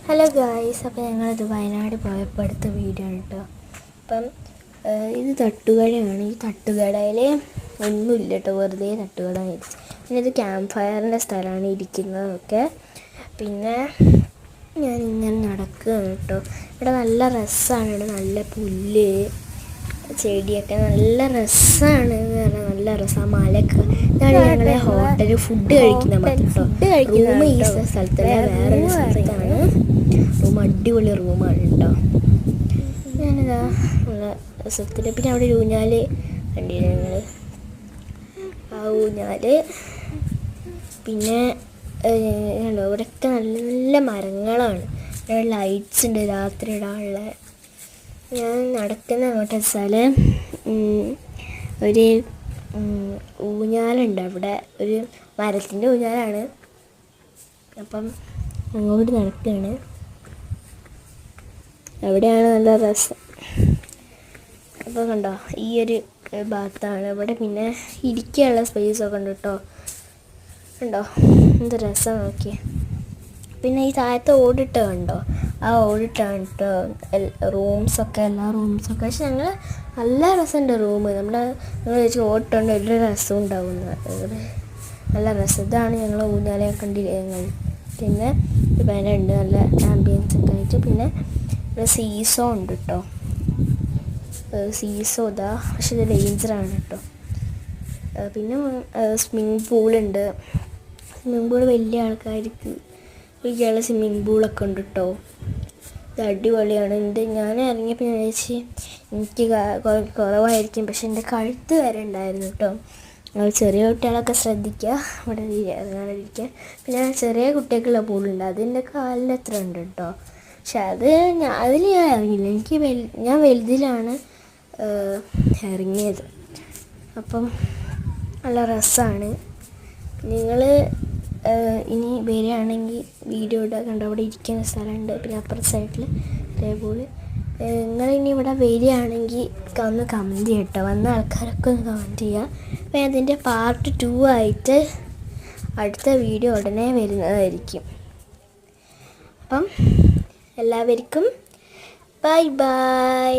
Hello guys, അപ്പോൾ ഞങ്ങളിത് വയനാട് പോയപ്പോൾ എടുത്ത വീഡിയോ ആണ് കേട്ടോ. അപ്പം ഇത് തട്ടുകടയാണ്. ഈ തട്ടുകടയിൽ ഒന്നുമില്ല കേട്ടോ, വെറുതെ തട്ടുകട ആയിരിക്കും. പിന്നെ ഇത് ക്യാമ്പ് ഫയറിൻ്റെ സ്ഥലമാണ് ഇരിക്കുന്നതൊക്കെ. പിന്നെ ഞാനിങ്ങനെ നടക്കുകയാണ് കേട്ടോ. ഇവിടെ നല്ല രസമാണ്, ഇവിടെ നല്ല പുല്ല് ചെടിയൊക്കെ നല്ല രസമാണ് എന്ന് പറഞ്ഞാൽ നല്ല രസമാണ്. മലയൊക്കെ ഇതാണ് ഞങ്ങളെ ഹോട്ടലിൽ ഫുഡ് കഴിക്കുന്ന കേട്ടോ. റൂം ഈ സ്ഥലത്തല്ല, വേറൊരു സ്ഥലത്താണ് റൂം. അടിപൊളി റൂമാണ് കേട്ടോ. ഞാനിതാ നല്ല രസത്തിൽ. പിന്നെ അവിടെ ഒരു ഊഞ്ഞാല് കണ്ടില്ല ഞങ്ങൾ, ആ ഊഞ്ഞാല്. പിന്നെ ഇവിടെയൊക്കെ നല്ല നല്ല മരങ്ങളാണ്. ഇവിടെ ലൈറ്റ്സ് ഉണ്ട് രാത്രി ഇടാനുള്ള. ഞാൻ നടക്കുന്ന അങ്ങോട്ട് വെച്ചാൽ ഒരു ഊഞ്ഞാലുണ്ട് അവിടെ, ഒരു മരത്തിൻ്റെ ഊഞ്ഞാലാണ്. അപ്പം അങ്ങോട്ട് നടക്കുകയാണ്. അവിടെയാണ് നല്ല രസം. അപ്പോൾ കണ്ടോ, ഈ ഒരു ഭാഗത്താണ് ഇവിടെ. പിന്നെ ഇരിക്കാനുള്ള സ്പേസൊക്കെ ഉണ്ട് കേട്ടോ. കണ്ടോ എന്ത് രസം നോക്കിയേ. പിന്നെ ഈ താഴത്തെ ഓടിട്ട് കണ്ടോ, ആ ഓടിട്ടാണ് കേട്ടോ റൂംസൊക്കെ, എല്ലാ റൂംസൊക്കെ. പക്ഷെ ഞങ്ങൾ നല്ല രസമുണ്ട് റൂം. നമ്മൾ വെച്ച് ഓടിട്ടുണ്ട് ഒരു രസം ഉണ്ടാവുന്ന, നല്ല രസം. ഇതാണ് ഞങ്ങൾ ഊഞ്ഞാലെ കണ്ടിരുന്നു. പിന്നെ ഉണ്ട് നല്ല ആംബിയൻസ് ഒക്കെ ആയിട്ട്. പിന്നെ ഇവിടെ സീസോ ഉണ്ട് കേട്ടോ, സീസോ ഇതാ. പക്ഷെ ഇത് ഡേഞ്ചറാണ് കേട്ടോ. പിന്നെ സ്വിമ്മിങ് പൂളുണ്ട്. സ്വിമ്മിങ് പൂൾ വലിയ ആൾക്കാർക്ക് ഒരിക്കലുള്ള സ്വിമ്മിങ് പൂളൊക്കെ ഉണ്ട് കേട്ടോ. ഇത് അടിപൊളിയാണ്. ഞാൻ ഇറങ്ങിയപ്പോൾ ഞാൻ വിചാരിച്ച് എനിക്ക് കുറവായിരിക്കും, പക്ഷെ എൻ്റെ കഴുത്ത് വരെ ഉണ്ടായിരുന്നു കേട്ടോ. ചെറിയ കുട്ടികളൊക്കെ ശ്രദ്ധിക്കുക ഇവിടെ ഇറങ്ങാതിരിക്കുക. പിന്നെ ചെറിയ കുട്ടികൾക്കുള്ള പൂളുണ്ട്, അതിൻ്റെ കാലിൻ്റെ അത്ര ഉണ്ട് കേട്ടോ. പക്ഷെ അതിൽ ഞാൻ ഇറങ്ങിയില്ല. ഞാൻ വലുതിലാണ് ഇറങ്ങിയത്. അപ്പം നല്ല രസമാണ്. നിങ്ങൾ ഇനി വരികയാണെങ്കിൽ വീഡിയോ ഇടുക. കണ്ടോ അവിടെ ഇരിക്കുന്ന സ്ഥലമുണ്ട്. പിന്നെ അപ്പുറത്തെ സൈഡിൽ അതേപോലെ നിങ്ങളിനി ഇവിടെ വരികയാണെങ്കിൽ ഒന്ന് കമൻറ്റ് ചെയ്യട്ടോ. വന്ന ആൾക്കാരൊക്കെ ഒന്ന് കമൻറ്റ് ചെയ്യുക. അപ്പോൾ അതിൻ്റെ പാർട്ട് 2 ആയിട്ട് അടുത്ത വീഡിയോ ഉടനെ വരുന്നതായിരിക്കും. അപ്പം എല്ലാവർക്കും ബൈ ബൈ.